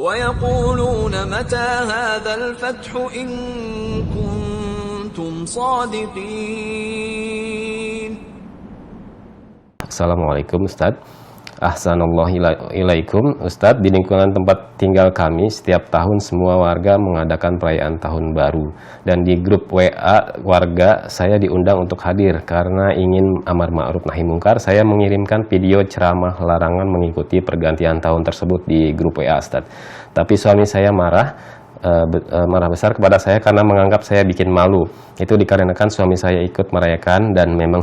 ويقولون متى هذا الفتح إن كنتم صادقين. Assalamualaikum Ustadz. Ahsanallahu Ustadz, di lingkungan tempat tinggal kami setiap tahun semua warga mengadakan perayaan tahun baru, dan di grup WA warga saya diundang untuk hadir karena ingin amar ma'ruf nahi mungkar. Saya mengirimkan video ceramah larangan mengikuti pergantian tahun tersebut di grup WA Ustadz. Tapi suami saya marah besar kepada saya karena menganggap saya bikin malu. Itu dikarenakan suami saya ikut merayakan, dan memang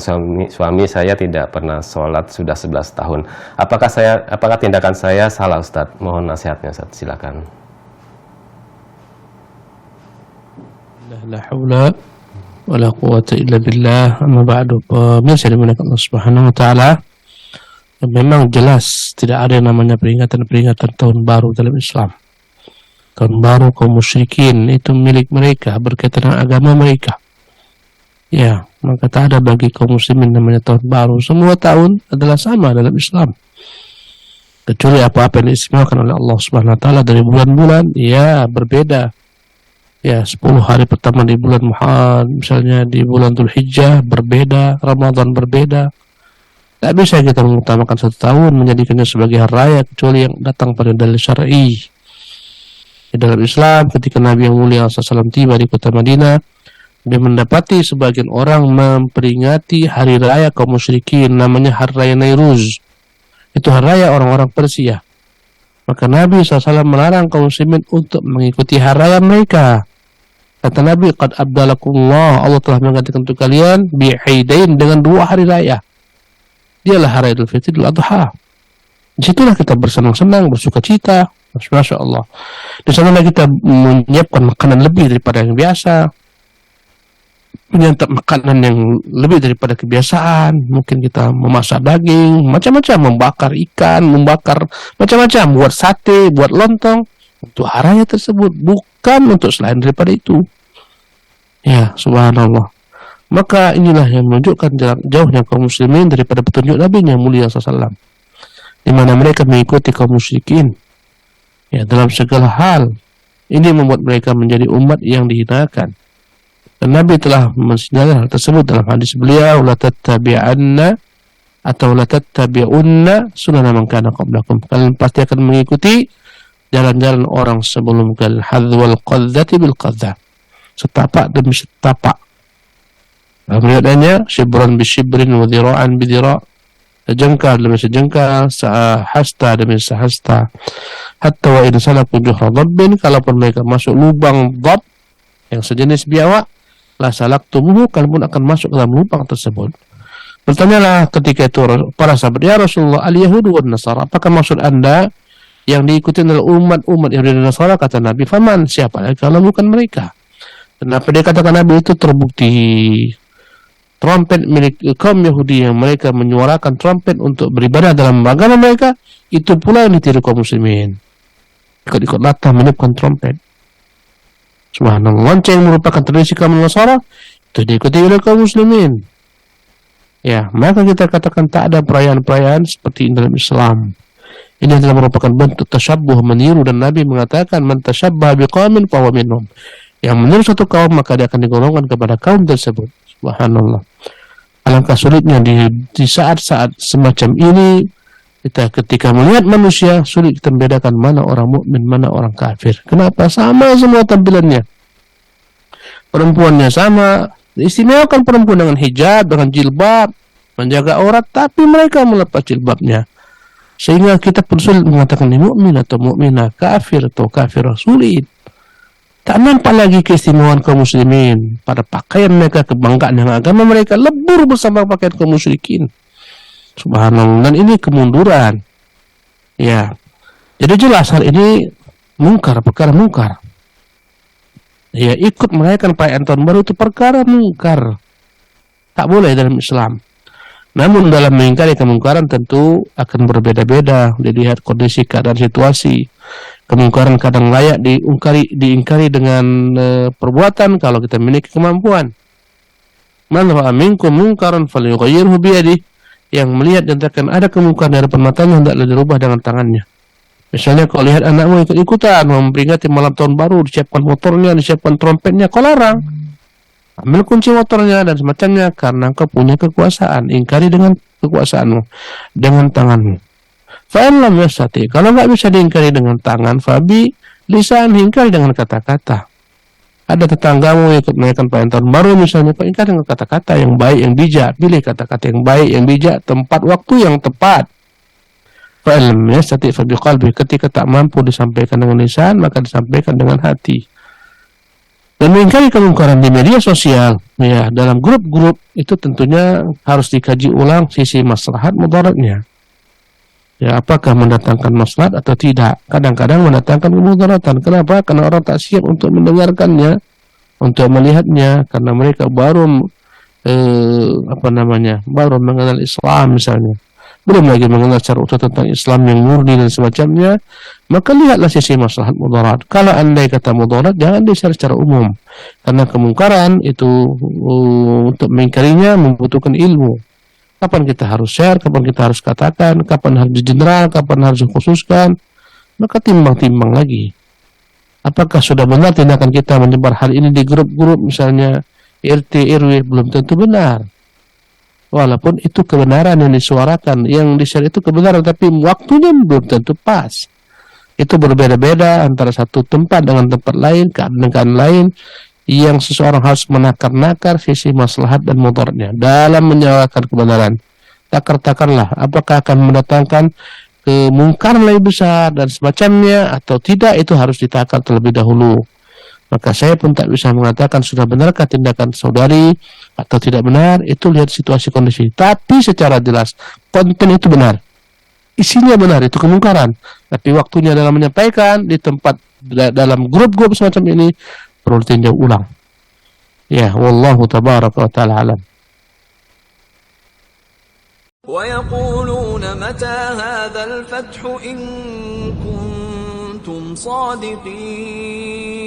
suami saya tidak pernah sholat sudah 11 tahun. Apakah tindakan saya salah Ustadz? Mohon nasihatnya Ustadz, silakan. La haula wala quwwata illa billah. Amma ba'du. Pemirsa dimuliakan Allah Subhanahu wa taala, memang jelas tidak ada yang namanya peringatan tahun baru dalam Islam. Tahun baru kaum musyrikin itu milik mereka, berkaitan dengan agama mereka. Ya, maka tak ada bagi kaum muslimin namanya tahun baru. Semua tahun adalah sama dalam Islam, kecuali apa-apa yang diistimewakan oleh Allah Subhanahu wa taala dari bulan-bulan, ya berbeda. Ya, 10 hari pertama di bulan Muharram, misalnya di bulan Dzulhijjah berbeda, Ramadan berbeda. Tak bisa kita mengutamakan satu tahun menjadikannya sebagai hari raya kecuali yang datang pada dalil syar'i. Di dalam Islam, ketika Nabi yang mulia SAW tiba di kota Madinah, dia mendapati sebagian orang memperingati hari raya kaum musyrikin, namanya hari raya Nairuz. Itu hari raya orang-orang Persia. Maka Nabi SAW melarang kaum muslimin untuk mengikuti hari raya mereka. Kata Nabi, qad abdalakumullah, Allah telah menggantikan untuk kalian bi'idain, dengan 2 hari raya. Dialah hari Idul Fitri, Idul Adha. Disitulah kita bersenang-senang, bersuka cita. Masya Allah. Di sana kita menyiapkan makanan lebih daripada yang biasa, menyantap makanan yang lebih daripada kebiasaan. Mungkin kita memasak daging, macam-macam, membakar ikan, membakar macam-macam, buat sate, buat lontong untuk hari raya tersebut, bukan untuk selain daripada itu. Ya, subhanallah. Maka inilah yang menunjukkan jauhnya kaum muslimin daripada petunjuk Nabi yang mulia SAW, di mana mereka mengikuti kaum musyrikin. Ya, dalam segala hal. Ini membuat mereka menjadi umat yang dihinakan. Dan Nabi telah mensinyalir hal tersebut dalam hadis beliau, la tattabi'anna atau la tattabi'unna sunana man kana qablakum. Kalian pasti akan mengikuti jalan-jalan orang sebelum kalian. Hadzwal qadzati bil qadzah. Setapak demi setapak. Kemudiannya shibran bi shibrin wa dhira'an bi dhira'. Sejengkal demi sejengkal, sahasta demi sahasta. Hatta wa in salaku juhra dhabbin, kalaupun mereka masuk lubang dhab yang sejenis biawak, la salaktumuhu, kalian pun akan masuk ke dalam lubang tersebut. Bertanyalah ketika itu para sahabat, ya Rasulullah, al-yahudu wan nasara, apakah maksud anda yang diikuti adalah umat-umat Yahudi dan Nasara? Kata Nabi, faman, siapa lagi kalau bukan mereka? Kenapa dia katakan Nabi itu terbukti trompet milik kaum Yahudi yang mereka menyuarakan trompet untuk beribadah dalam agama mereka, itu pula yang ditiru kaum muslimin. Ikut-ikut latah meniupkan trompet. Subhanallah, lonceng merupakan tradisi kaum Nasara, itu diikuti oleh kaum muslimin. Ya, maka kita katakan tak ada perayaan-perayaan seperti ini dalam Islam. Ini adalah merupakan bentuk tasyabbuh, meniru, dan Nabi mengatakan man tasyabbaha biqaumin fahuwa minhum. Yang meniru satu kaum maka dia akan digolongkan kepada kaum tersebut. Subhanallah. Alangkah sulitnya di saat-saat semacam ini, kita ketika melihat manusia, sulit kita membedakan mana orang mukmin, mana orang kafir. Kenapa? Sama semua tampilannya. Perempuannya sama, istimewakan perempuan dengan hijab, dengan jilbab, menjaga aurat, tapi mereka melepas jilbabnya. Sehingga kita pun sulit mengatakan ini mukmin atau mukminah, kafir atau kafirah, sulit. Tak nampak lagi keistimewaan kaum muslimin pada pakaian mereka, kebanggaan dengan agama mereka lebur bersama pakaian kaum musyrikin. Subhanallah, dan ini kemunduran. Ya, jadi jelas hal ini mungkar, perkara mungkar. Ya, ikut merayakan perayaan tahun baru itu perkara mungkar, tak boleh dalam Islam. Namun dalam mengingkari kemungkaran tentu akan berbeda-beda, dilihat kondisi, keadaan, situasi. Kemungkaran kadang layak diingkari dengan perbuatan kalau kita memiliki kemampuan. Man ra'a minkum munkaran falyughayyirhu biyadihi, yang melihat dan akan ada kemungkaran dari depan matanya hendaklah dirubah dengan tangannya. Misalnya kau lihat anakmu ikut-ikutan memperingati malam tahun baru, disiapkan motornya, disiapkan trompetnya, kau larang. Ambil kunci motornya dan semacamnya karena kau punya kekuasaan. Ingkari dengan kekuasaanmu, dengan tanganmu. Fa'in lam yastati, kalau nggak bisa diingkari dengan tangan, fabi lisan, ingkari dengan kata-kata. Ada tetanggamu ikut merayakan perayaan tahun baru misalnya, kau ingkari dengan kata-kata yang baik, yang bijak. Pilih kata-kata yang baik, yang bijak, tempat, waktu yang tepat. Fa'ilmnya sati fa biqalbi, ketika tak mampu disampaikan dengan lisan maka disampaikan dengan hati. Dan mengingkari kemungkaran di media sosial ya, dalam grup-grup itu tentunya harus dikaji ulang sisi maslahat mudaratnya. Ya, apakah mendatangkan maslahat atau tidak? Kadang-kadang mendatangkan kemudaratan. Kenapa? Karena orang tak siap untuk mendengarkannya, untuk melihatnya, karena mereka baru baru mengenal Islam misalnya. Belum lagi mengenal secara utuh tentang Islam yang murni dan semacamnya, maka lihatlah sisi maslahat mudarat. Kalau andai kata mudarat, jangan dishare secara umum, karena kemungkaran itu untuk mengingkarinya membutuhkan ilmu. Kapan kita harus share, kapan kita harus katakan, kapan harus general, kapan harus dikhususkan, maka timbang-timbang lagi. Apakah sudah benar tindakan kita menyebar hal ini di grup-grup misalnya RT, RW? Belum tentu benar. Walaupun itu kebenaran yang disuarakan, yang di-share itu kebenaran, tapi waktunya belum tentu pas. Itu berbeda-beda antara satu tempat dengan tempat lain, keadaan lain, yang seseorang harus menakar-nakar sisi maslahat dan mudaratnya dalam menyuarakan kebenaran. Takar-takarlah, apakah akan mendatangkan kemungkaran lebih besar dan semacamnya atau tidak, itu harus ditakar terlebih dahulu. Maka saya pun tak bisa mengatakan sudah benarkah tindakan saudari atau tidak benar, itu lihat situasi kondisi. Tapi secara jelas konten itu benar, isinya benar, itu kemungkaran. Tapi waktunya dalam menyampaikan di tempat dalam grup-grup semacam ini perlu ditinjau ulang. Ya, wallahu tabaraka wa ta'ala alam. ويقولون متى هذا الفتح إن كنتم صادقين